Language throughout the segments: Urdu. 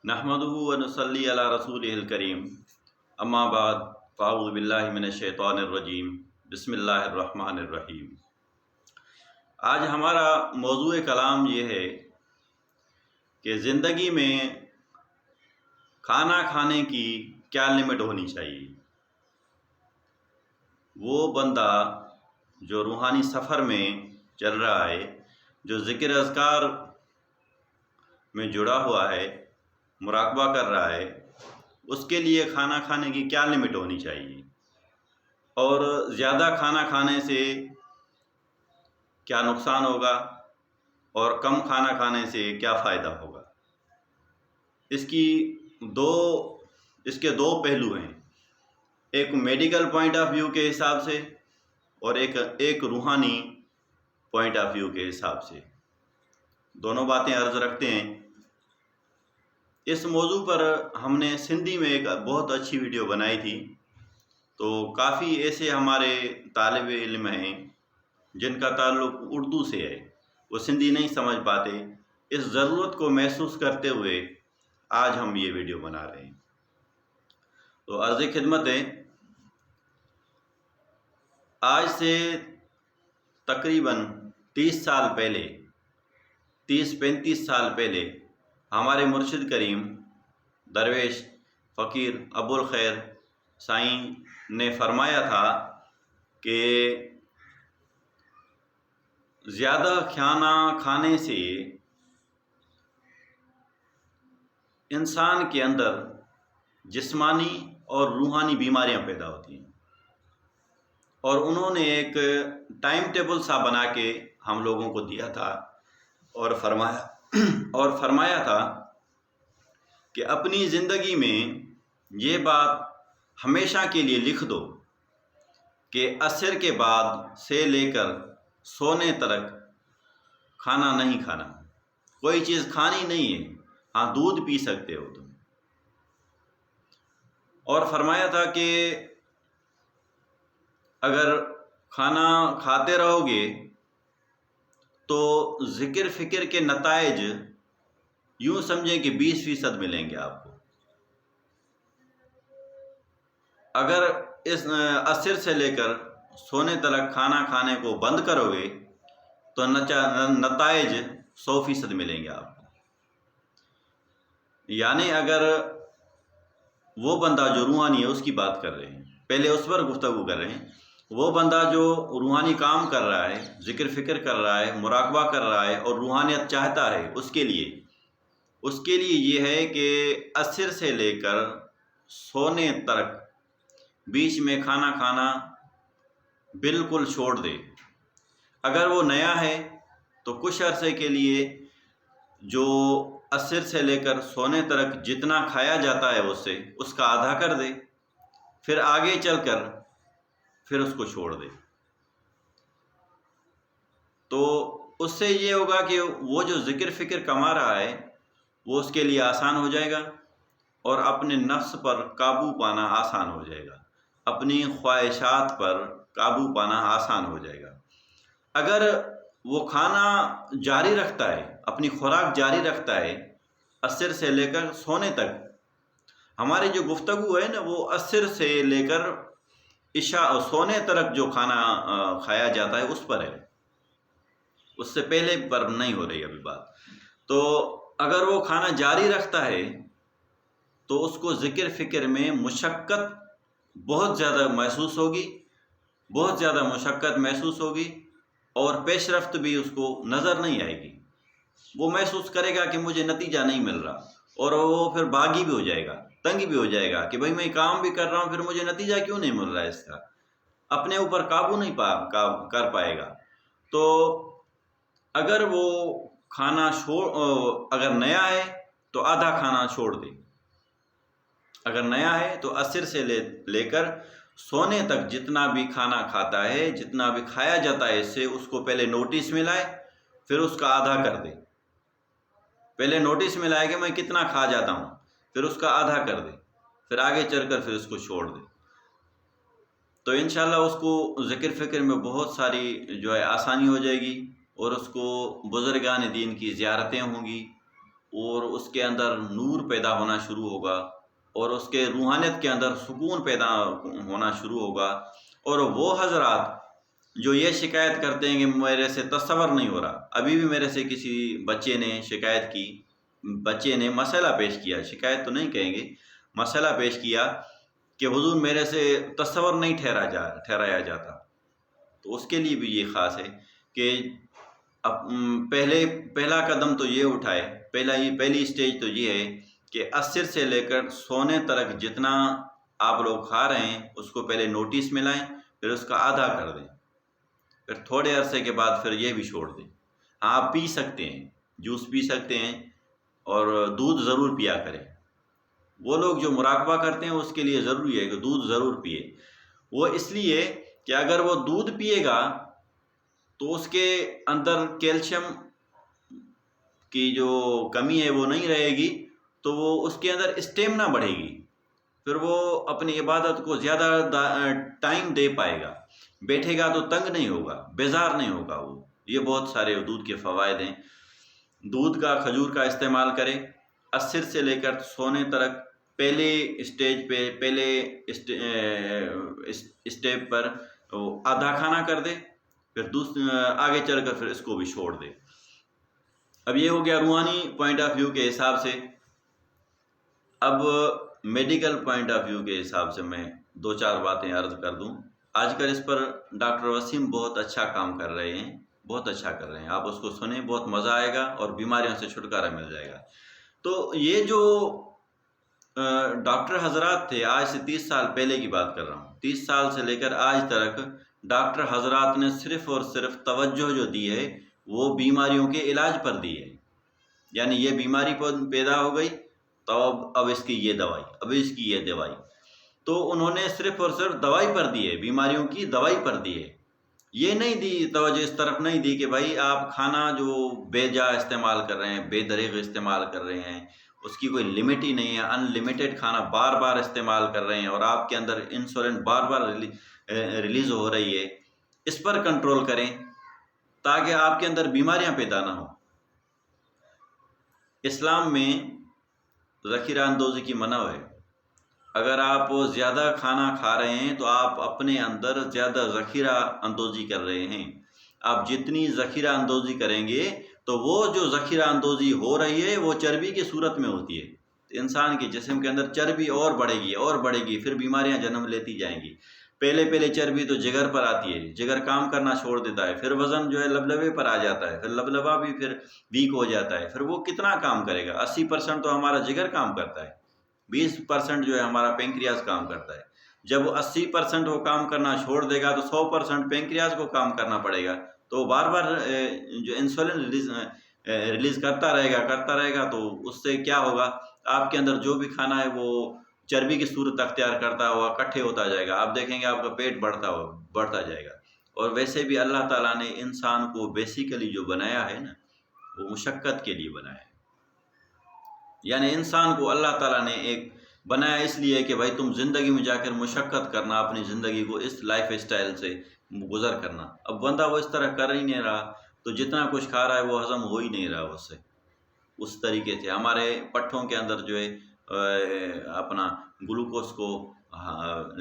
نحمده ونصلي على رسوله الكريم اما بعد فاعوذ باللہ من الشیطان الرجیم بسم اللہ الرحمن الرحیم۔ آج ہمارا موضوع کلام یہ ہے کہ زندگی میں کھانا کھانے کی کیا لمٹ ہونی چاہیے۔ وہ بندہ جو روحانی سفر میں چل رہا ہے، جو ذکر اذکار میں جڑا ہوا ہے، مراقبہ کر رہا ہے، اس کے لیے کھانا کھانے کی کیا لمٹ ہونی چاہیے، اور زیادہ کھانا کھانے سے کیا نقصان ہوگا اور کم کھانا کھانے سے کیا فائدہ ہوگا۔ اس کے دو پہلو ہیں، ایک میڈیکل پوائنٹ آف ویو کے حساب سے اور ایک روحانی پوائنٹ آف ویو کے حساب سے۔ دونوں باتیں عرض رکھتے ہیں۔ اس موضوع پر ہم نے سندھی میں ایک بہت اچھی ویڈیو بنائی تھی، تو کافی ایسے ہمارے طالب علم ہیں جن کا تعلق اردو سے ہے، وہ سندھی نہیں سمجھ پاتے۔ اس ضرورت کو محسوس کرتے ہوئے آج ہم یہ ویڈیو بنا رہے ہیں۔ تو عرض خدمت ہے، آج سے تقریباً 30 سال پہلے، 30-35 سال پہلے ہمارے مرشد کریم درویش فقیر ابو الخیر سائیں نے فرمایا تھا کہ زیادہ کھانا کھانے سے انسان کے اندر جسمانی اور روحانی بیماریاں پیدا ہوتی ہیں، اور انہوں نے ایک ٹائم ٹیبل سا بنا کے ہم لوگوں کو دیا تھا اور فرمایا تھا کہ اپنی زندگی میں یہ بات ہمیشہ کے لیے لکھ دو کہ عصر کے بعد سے لے کر سونے تک کھانا نہیں کھانا، کوئی چیز کھانی نہیں ہے، ہاں دودھ پی سکتے ہو تم۔ اور فرمایا تھا کہ اگر کھانا کھاتے رہو گے تو ذکر فکر کے نتائج یوں سمجھیں کہ 20% ملیں گے آپ کو۔ اگر اس عصر سے لے کر سونے تک کھانا کھانے کو بند کرو گے تو نتائج 100% ملیں گے آپ کو۔ یعنی اگر وہ بندہ جو روحانی ہے، اس کی بات کر رہے ہیں، پہلے اس پر گفتگو کر رہے ہیں، وہ بندہ جو روحانی کام کر رہا ہے، ذکر فکر کر رہا ہے، مراقبہ کر رہا ہے اور روحانیت چاہتا ہے، اس کے لیے یہ ہے کہ عصر سے لے کر سونے تک بیچ میں کھانا کھانا بالکل چھوڑ دے۔ اگر وہ نیا ہے تو کچھ عرصے کے لیے جو عصر سے لے کر سونے تک جتنا کھایا جاتا ہے اس کا آدھا کر دے، پھر آگے چل کر پھر اس کو چھوڑ دے۔ تو اس سے یہ ہوگا کہ وہ جو ذکر فکر کما رہا ہے وہ اس کے لیے آسان ہو جائے گا، اور اپنے نفس پر قابو پانا آسان ہو جائے گا، اپنی خواہشات پر قابو پانا آسان ہو جائے گا۔ اگر وہ کھانا جاری رکھتا ہے، اپنی خوراک جاری رکھتا ہے عصر سے لے کر سونے تک، ہماری جو گفتگو ہے نا وہ عصر سے لے کر عشاء اور سونے تک جو کھانا کھایا جاتا ہے اس پر ہے، اس سے پہلے پر نہیں ہو رہی ابھی بات۔ تو اگر وہ کھانا جاری رکھتا ہے تو اس کو ذکر فکر میں مشقت بہت زیادہ محسوس ہوگی، بہت زیادہ مشقت محسوس ہوگی، اور پیش رفت بھی اس کو نظر نہیں آئے گی۔ وہ محسوس کرے گا کہ مجھے نتیجہ نہیں مل رہا، اور وہ پھر باغی بھی ہو جائے گا، تنگ بھی ہو جائے گا کہ بھئی میں کام بھی کر رہا ہوں، پھر مجھے نتیجہ کیوں نہیں مل رہا ہے، اس کا اپنے اوپر قابو نہیں کر پائے گا۔ تو اگر وہ کھانا اگر نیا ہے تو آدھا کھانا چھوڑ دے، اگر نیا ہے تو عصر سے لے کر سونے تک جتنا بھی کھانا کھاتا ہے، جتنا بھی کھایا جاتا ہے، اس سے اس کو پہلے نوٹس میں لائے، پھر اس کا آدھا کر دے۔ پہلے نوٹس میں لائے کہ میں کتنا کھا جاتا ہوں، پھر اس کا آدھا کر دے، پھر آگے چل کر پھر اس کو چھوڑ دے۔ تو انشاءاللہ اس کو ذکر فکر میں بہت ساری جو ہے آسانی ہو جائے گی، اور اس کو بزرگان دین کی زیارتیں ہوں گی، اور اس کے اندر نور پیدا ہونا شروع ہوگا، اور اس کے روحانیت کے اندر سکون پیدا ہونا شروع ہوگا۔ اور وہ حضرات جو یہ شکایت کرتے ہیں کہ میرے سے تصور نہیں ہو رہا، ابھی بھی میرے سے کسی بچے نے شکایت کی، بچے نے مسئلہ پیش کیا، شکایت تو نہیں کہیں گے، مسئلہ پیش کیا کہ حضور میرے سے تصور نہیں ٹھہرایا جاتا، تو اس کے لیے بھی یہ خاص ہے کہ اب پہلا قدم تو یہ اٹھائے، پہلی اسٹیج تو یہ ہے کہ عصر سے لے کر سونے تک جتنا آپ لوگ کھا رہے ہیں اس کو پہلے نوٹس میں لائیں، پھر اس کا آدھا کر دیں، پھر تھوڑے عرصے کے بعد پھر یہ بھی چھوڑ دیں۔ آپ پی سکتے ہیں، جوس پی سکتے ہیں، اور دودھ ضرور پیا کریں۔ وہ لوگ جو مراقبہ کرتے ہیں اس کے لیے ضروری ہے کہ دودھ ضرور پیے، وہ اس لیے کہ اگر وہ دودھ پیے گا تو اس کے اندر کیلشیم کی جو کمی ہے وہ نہیں رہے گی، تو وہ اس کے اندر اسٹیمنا بڑھے گی، پھر وہ اپنی عبادت کو زیادہ ٹائم دے پائے گا، بیٹھے گا تو تنگ نہیں ہوگا، بیزار نہیں ہوگا وہ۔ یہ بہت سارے دودھ کے فوائد ہیں۔ دودھ کا، کھجور کا استعمال کرے، عصر سے لے کر سونے تک پہلے اسٹیج پہ، پہلے اسٹیپ پر آدھا کھانا کر دے، پھر آگے چل کر پھر اس کو بھی چھوڑ دے۔ اب یہ ہو گیا روحانی پوائنٹ آف ویو کے حساب سے۔ اب میڈیکل پوائنٹ آف ویو کے حساب سے میں 2-4 باتیں عرض کر دوں۔ آج کل اس پر ڈاکٹر وسیم بہت اچھا کام کر رہے ہیں، بہت اچھا کر رہے ہیں، آپ اس کو سنیں، بہت مزہ آئے گا اور بیماریوں سے چھٹکارا مل جائے گا۔ تو یہ جو ڈاکٹر حضرات تھے، آج سے 30 سال پہلے کی بات کر رہا ہوں، 30 سال سے لے کر آج تک ڈاکٹر حضرات نے صرف اور صرف توجہ جو دی ہے وہ بیماریوں کے علاج پر دی ہے۔ یعنی یہ بیماری پیدا ہو گئی تو اب اس کی یہ دوائی، اب اس کی یہ دوائی، تو انہوں نے صرف اور صرف دوائی پر دی ہے، بیماریوں کی دوائی پر دی ہے۔ یہ نہیں دی توجہ، اس طرف نہیں دی کہ بھائی آپ کھانا جو بے جا استعمال کر رہے ہیں، بے دریغ استعمال کر رہے ہیں، اس کی کوئی لمٹ ہی نہیں ہے، ان لمیٹڈ کھانا بار بار استعمال کر رہے ہیں، اور آپ کے اندر انسولین بار بار ریلیز ہو رہی ہے، اس پر کنٹرول کریں تاکہ آپ کے اندر بیماریاں پیدا نہ ہوں۔ اسلام میں ذخیرہ اندوزی کی منع ہے۔ اگر آپ زیادہ کھانا کھا رہے ہیں تو آپ اپنے اندر زیادہ ذخیرہ اندوزی کر رہے ہیں۔ آپ جتنی ذخیرہ اندوزی کریں گے تو وہ جو ذخیرہ اندوزی ہو رہی ہے وہ چربی کی صورت میں ہوتی ہے۔ انسان کے جسم کے اندر چربی اور بڑھے گی اور بڑھے گی، پھر بیماریاں جنم لیتی جائیں گی۔ پہلے چربی تو جگر پر آتی ہے، جگر کام کرنا چھوڑ دیتا ہے، پھر وزن جو ہے لبلبے پر آ جاتا ہے، پھر لبلبا بھی پھر ویک ہو جاتا ہے، پھر وہ کتنا کام کرے گا؟ 80% تو ہمارا جگر کام کرتا ہے، 20% جو ہے ہمارا پینکریاس کام کرتا ہے۔ جب 80% وہ کام کرنا چھوڑ دے گا تو 100% پینکریاس کو کام کرنا پڑے گا، تو بار بار جو انسولین ریلیز کرتا رہے گا، تو اس سے کیا ہوگا؟ آپ کے اندر جو بھی کھانا ہے وہ چربی کی صورت اختیار کرتا ہوا اکٹھے ہوتا جائے گا، آپ دیکھیں گے آپ کا پیٹ بڑھتا جائے گا۔ اور ویسے بھی اللہ تعالیٰ نے انسان کو بیسیکلی جو بنایا ہے نا، وہ مشقت کے لیے بنایا ہے۔ یعنی انسان کو اللہ تعالیٰ نے ایک بنایا اس لیے کہ بھائی تم زندگی میں جا کر مشقت کرنا، اپنی زندگی کو اس لائف اسٹائل سے گزر کرنا۔ اب بندہ وہ اس طرح کر ہی نہیں رہا، تو جتنا کچھ کھا رہا ہے وہ ہضم ہو ہی نہیں رہا اس سے۔ اس طریقے سے ہمارے پٹھوں کے اندر جو ہے اپنا گلوکوز کو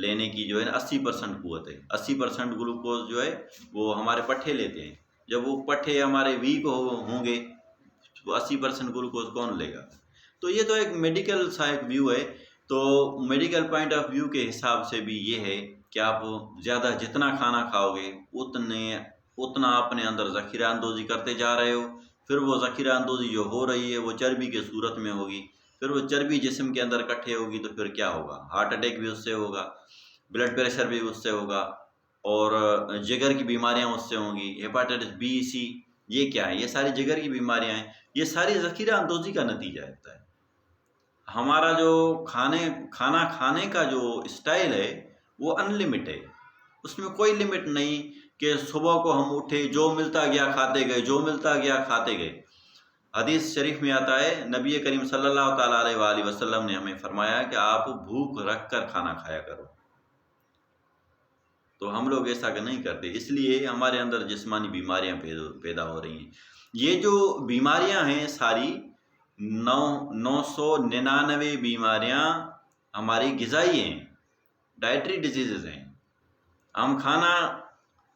لینے کی جو ہے 80% قوت ہے، 80% گلوکوز جو ہے وہ ہمارے پٹھے لیتے ہیں۔ جب وہ پٹھے ہمارے ویک ہوں گے تو 80% گلوکوز کون لے گا؟ تو یہ تو ایک میڈیکل سا ایک ویو ہے۔ تو میڈیکل پوائنٹ آف ویو کے حساب سے بھی یہ ہے کہ آپ زیادہ جتنا کھانا کھاؤ گے اتنا اپنے اندر ذخیرہ اندوزی کرتے جا رہے ہو، پھر وہ ذخیرہ اندوزی جو ہو رہی ہے وہ چربی کے صورت میں ہوگی، پھر وہ چربی جسم کے اندر اکٹھے ہوگی تو پھر کیا ہوگا؟ ہارٹ اٹیک بھی اس سے ہوگا، بلڈ پریشر بھی اس سے ہوگا، اور جگر کی بیماریاں اس سے ہوں گی، ہیپاٹائٹس بی سی، یہ کیا ہے؟ یہ ساری جگر کی بیماریاں ہیں، یہ ساری ذخیرہ اندوزی کا نتیجہ ہوتا ہے۔ ہمارا جو کھانا کھانے کا جو اسٹائل ہے وہ ان لمٹ ہے، اس میں کوئی لمٹ نہیں کہ صبح کو ہم اٹھے جو ملتا گیا کھاتے گئے، جو ملتا گیا کھاتے گئے۔ حدیث شریف میں آتا ہے، نبی کریم صلی اللہ تعالیٰ علیہ وآلہ وسلم نے ہمیں فرمایا کہ آپ بھوک رکھ کر کھانا کھایا کرو، تو ہم لوگ ایسا نہیں کرتے، اس لیے ہمارے اندر جسمانی بیماریاں پیدا ہو رہی ہیں۔ یہ جو بیماریاں ہیں ساری 999 بیماریاں ہماری غذائی ہیں، ڈائٹری ڈیزیزز ہیں. ہم کھانا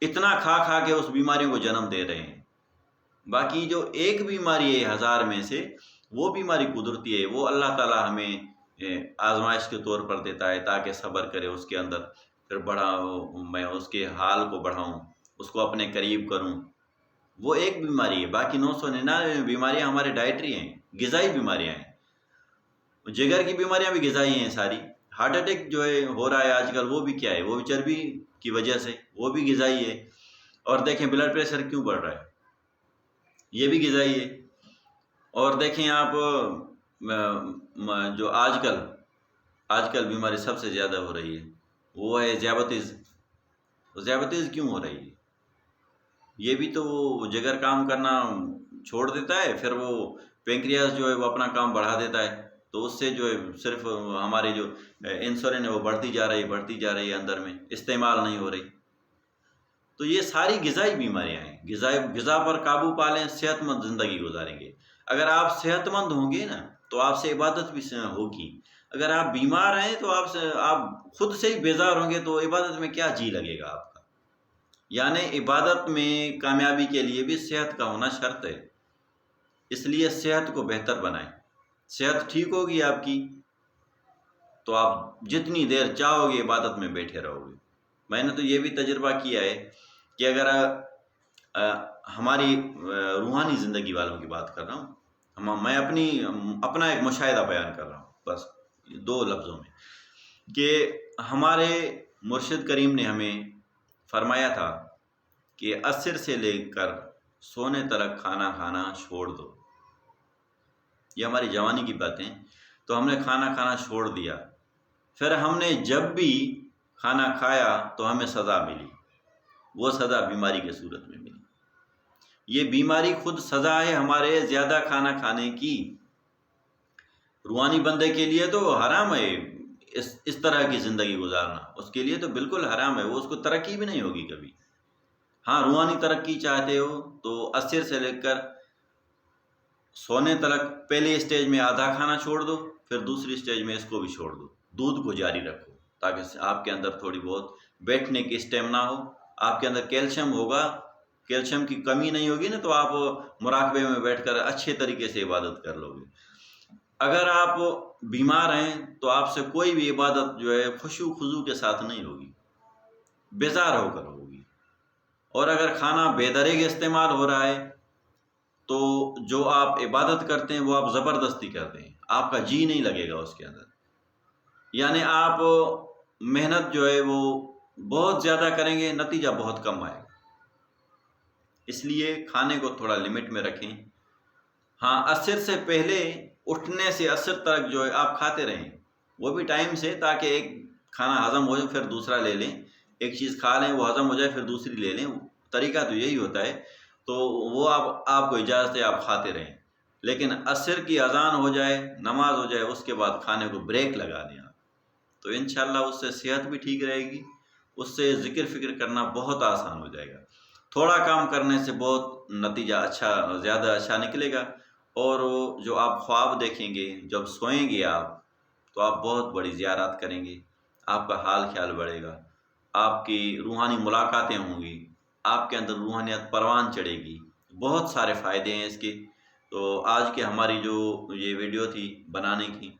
اتنا کھا کھا کے اس بیماریوں کو جنم دے رہے ہیں. باقی جو ایک بیماری ہے 1000 میں سے، وہ بیماری قدرتی ہے، وہ اللہ تعالیٰ ہمیں آزمائش کے طور پر دیتا ہے تاکہ صبر کرے اس کے اندر، پھر میں اس کے حال کو بڑھاؤں، اس کو اپنے قریب کروں. وہ ایک بیماری ہے. باقی 999 بیماریاں ہمارے ڈائٹری ہیں، غذائی بیماریاں ہیں. جگر کی بیماریاں بھی غذائی ہیں ساری. ہارٹ اٹیک جو ہے ہو رہا ہے آج کل، وہ بھی کیا ہے؟ وہ بھی چربی کی وجہ سے، وہ بھی غذائی ہے. اور دیکھیں بلڈ پریشر کیوں بڑھ رہا ہے، یہ بھی غذائی ہے. اور دیکھیں آپ جو آج کل بیماری سب سے زیادہ ہو رہی ہے، وہ ہے ذیابیطس. ذیابیطس کیوں ہو رہی ہے؟ یہ بھی تو وہ جگر کام کرنا چھوڑ دیتا ہے، پھر وہ پینکریاس جو ہے وہ اپنا کام بڑھا دیتا ہے، تو اس سے جو ہے صرف ہمارے جو انسولین ہے وہ بڑھتی جا رہی ہے اندر میں، استعمال نہیں ہو رہی. تو یہ ساری غذائی بیماریاں ہیں. غذا پر قابو پا لیں، صحت مند زندگی گزاریں گے. اگر آپ صحت مند ہوں گے نا تو آپ سے عبادت بھی ہوگی. اگر آپ بیمار ہیں تو آپ خود سے ہی بیزار ہوں گے، تو عبادت میں کیا جی لگے گا آپ کا؟ یعنی عبادت میں کامیابی کے لیے بھی صحت کا ہونا شرط ہے. اس لیے صحت کو بہتر بنائیں. صحت ٹھیک ہوگی آپ کی تو آپ جتنی دیر چاہو گے عبادت میں بیٹھے رہو گے. میں نے تو یہ بھی تجربہ کیا ہے کہ اگر ہماری روحانی زندگی والوں کی بات کر رہا ہوں، میں اپنا ایک مشاہدہ بیان کر رہا ہوں بس 2 لفظوں میں، کہ ہمارے مرشد کریم نے ہمیں فرمایا تھا کہ عصر سے لے کر سونے تک کھانا کھانا چھوڑ دو. یہ ہماری جوانی کی باتیں. تو ہم نے کھانا کھانا چھوڑ دیا. پھر ہم نے جب بھی کھانا کھایا تو ہمیں سزا ملی. وہ سزا بیماری کے صورت میں ملی. یہ بیماری خود سزا ہے ہمارے زیادہ کھانا کھانے کی. روحانی بندے کے لیے تو حرام ہے اس طرح کی زندگی گزارنا، اس کے لیے تو بالکل حرام ہے. وہ اس کو ترقی بھی نہیں ہوگی کبھی. ہاں، روحانی ترقی چاہتے ہو تو عصر سے لے کر سونے تک پہلے اسٹیج میں آدھا کھانا چھوڑ دو، پھر دوسری اسٹیج میں اس کو بھی چھوڑ دو. دودھ کو جاری رکھو تاکہ آپ کے اندر تھوڑی بہت بیٹھنے کی اسٹیمنا ہو. آپ کے اندر کیلشیم ہوگا، کیلشیم کی کمی نہیں ہوگی نا، تو آپ مراقبے میں بیٹھ کر اچھے طریقے سے عبادت کر لو گے. اگر آپ بیمار ہیں تو آپ سے کوئی بھی عبادت جو ہے خشوع خضوع کے ساتھ نہیں ہوگی، بیزار ہو کر ہوگی. اور اگر کھانا بے درے استعمال ہو رہا ہے تو جو آپ عبادت کرتے ہیں وہ آپ زبردستی کرتے ہیں، آپ کا جی نہیں لگے گا اس کے اندر. یعنی آپ محنت جو ہے وہ بہت زیادہ کریں گے، نتیجہ بہت کم آئے گا. اس لیے کھانے کو تھوڑا لمٹ میں رکھیں. ہاں، عصر سے پہلے اٹھنے سے عصر تک جو ہے آپ کھاتے رہیں، وہ بھی ٹائم سے، تاکہ ایک کھانا ہضم ہو جائے پھر دوسرا لے لیں. ایک چیز کھا لیں، وہ ہضم ہو جائے، پھر دوسری لے لیں. طریقہ تو یہی ہوتا ہے. تو وہ آپ کو اجازت ہے، آپ کھاتے رہیں. لیکن عصر کی اذان ہو جائے، نماز ہو جائے، اس کے بعد کھانے کو بریک لگا دیں آپ. تو انشاءاللہ اس سے صحت بھی ٹھیک رہے گی، اس سے ذکر فکر کرنا بہت آسان ہو جائے گا. تھوڑا کام کرنے سے بہت نتیجہ زیادہ اچھا نکلے گا. اور جو آپ خواب دیکھیں گے، جب سوئیں گے آپ، تو آپ بہت بڑی زیارات کریں گے. آپ کا حال خیال بڑھے گا، آپ کی روحانی ملاقاتیں ہوں گی، آپ کے اندر روحانیت پروان چڑھے گی. بہت سارے فائدے ہیں اس کے. تو آج کی ہماری جو یہ ویڈیو تھی بنانے کی،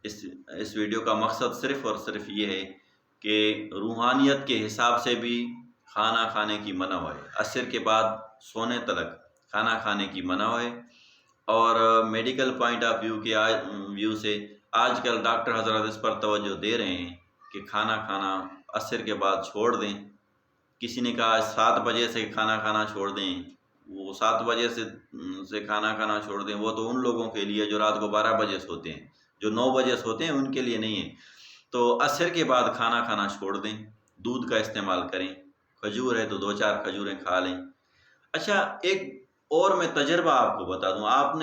اس ویڈیو کا مقصد صرف اور صرف یہ ہے کہ روحانیت کے حساب سے بھی کھانا کھانے کی منع ہے، عصر کے بعد سونے تک کھانا کھانے کی منع ہے. اور میڈیکل پوائنٹ آف ویو سے آج کل ڈاکٹر حضرات اس پر توجہ دے رہے ہیں کہ کھانا کھانا عصر کے بعد چھوڑ دیں. کسی نے کہا 7 بجے سے کھانا کھانا چھوڑ دیں. وہ 7 بجے سے کھانا کھانا چھوڑ دیں، وہ تو ان لوگوں کے لیے جو رات کو 12 بجے سوتے ہیں. جو 9 بجے سوتے ہیں ان کے لیے نہیں ہے. تو عصر کے بعد کھانا کھانا چھوڑ دیں. دودھ کا استعمال کریں. کھجور ہے تو 2-4 کھجوریں کھا لیں. اچھا، ایک اور میں تجربہ آپ کو بتا دوں، آپ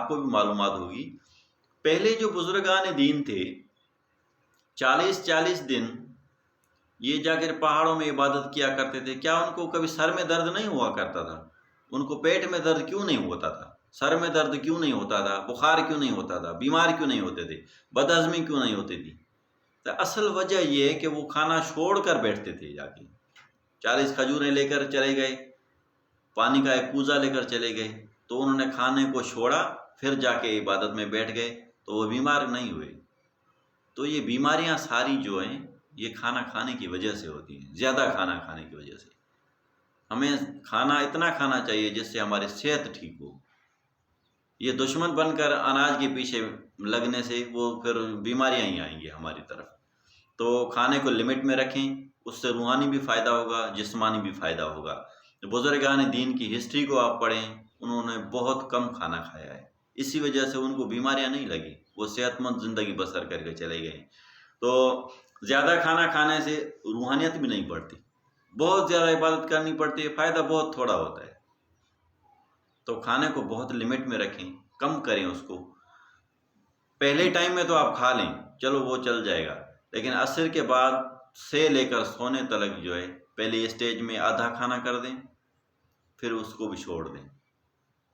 کو بھی معلومات ہوگی. پہلے جو بزرگان دین تھے 40 دن یہ جا کر پہاڑوں میں عبادت کیا کرتے تھے. کیا ان کو کبھی سر میں درد نہیں ہوا کرتا تھا؟ ان کو پیٹ میں درد کیوں نہیں ہوتا تھا؟ سر میں درد کیوں نہیں ہوتا تھا، بخار کیوں نہیں ہوتا تھا، بیمار کیوں نہیں ہوتے تھے، بد ہضمی کیوں نہیں ہوتی تھی؟ تو اصل وجہ یہ ہے کہ وہ کھانا چھوڑ کر بیٹھتے تھے، جا کے 40 کھجوریں لے کر چلے گئے، پانی کا ایک کوزہ لے کر چلے گئے، تو انہوں نے کھانے کو چھوڑا، پھر جا کے عبادت میں بیٹھ گئے، تو وہ بیمار نہیں ہوئے۔ تو یہ بیماریاں ساری جو ہیں یہ کھانا کھانے کی وجہ سے ہوتی ہیں، زیادہ کھانا کھانے کی وجہ سے۔ ہمیں کھانا اتنا کھانا چاہیے جس سے ہماری صحت ٹھیک ہو۔ یہ دشمن بن کر اناج کے پیچھے لگنے سے وہ پھر بیماریاں ہی آئیں گی ہماری طرف۔ تو کھانے کو لمٹ میں رکھیں، اس سے روحانی بھی فائدہ ہوگا، جسمانی بھی فائدہ ہوگا۔ بزرگان دین کی ہسٹری کو آپ پڑھیں، انہوں نے بہت کم کھانا کھایا ہے، اسی وجہ سے ان کو بیماریاں نہیں لگی، وہ صحت مند زندگی بسر کر کے چلے گئے۔ تو زیادہ کھانا کھانے سے روحانیت بھی نہیں بڑھتی، بہت زیادہ عبادت کرنی پڑتی ہے، فائدہ بہت تھوڑا ہوتا ہے۔ تو کھانے کو بہت لمٹ میں رکھیں، کم کریں اس کو۔ پہلے ٹائم میں تو آپ کھا لیں، چلو وہ چل جائے گا، لیکن عصر کے بعد سے لے کر سونے تلک جو ہے پہلے اسٹیج میں آدھا کھانا کر دیں، پھر اس کو بھی چھوڑ دیں،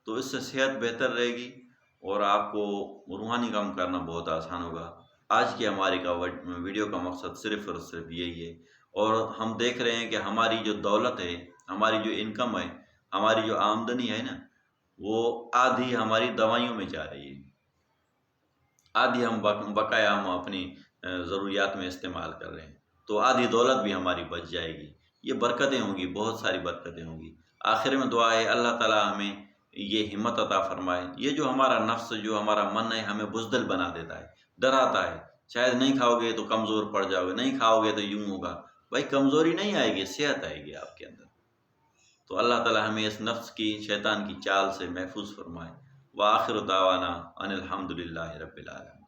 تو اس سے صحت بہتر رہے گی اور آپ کو روحانی کام کرنا بہت آسان ہوگا۔ آج کی ہماری ویڈیو کا مقصد صرف اور صرف یہی ہے، اور ہم دیکھ رہے ہیں کہ ہماری جو دولت ہے، ہماری جو انکم ہے، ہماری جو آمدنی ہے نا، وہ آدھی ہماری دوائیوں میں جا رہی ہے، آدھی ہم بقایا ہم اپنی ضروریات میں استعمال کر رہے ہیں، تو آدھی دولت بھی ہماری بچ جائے گی۔ یہ برکتیں ہوں گی، بہت ساری برکتیں ہوں گی۔ آخر میں دعا ہے اللہ تعالیٰ ہمیں یہ ہمت عطا فرمائے۔ یہ جو ہمارا نفس، جو ہمارا من ہے، ہمیں بزدل بنا دیتا ہے، ڈراتا ہے، شاید نہیں کھاؤ گے تو کمزور پڑ جاؤ گے، نہیں کھاؤ گے تو یوں ہوگا۔ بھائی کمزوری نہیں آئے گی، صحت آئے گی آپ کے اندر۔ تو اللہ تعالیٰ ہمیں اس نفس کی، شیطان کی چال سے محفوظ فرمائے۔ وآخر دعوانا ان الحمد للہ رب العالمین۔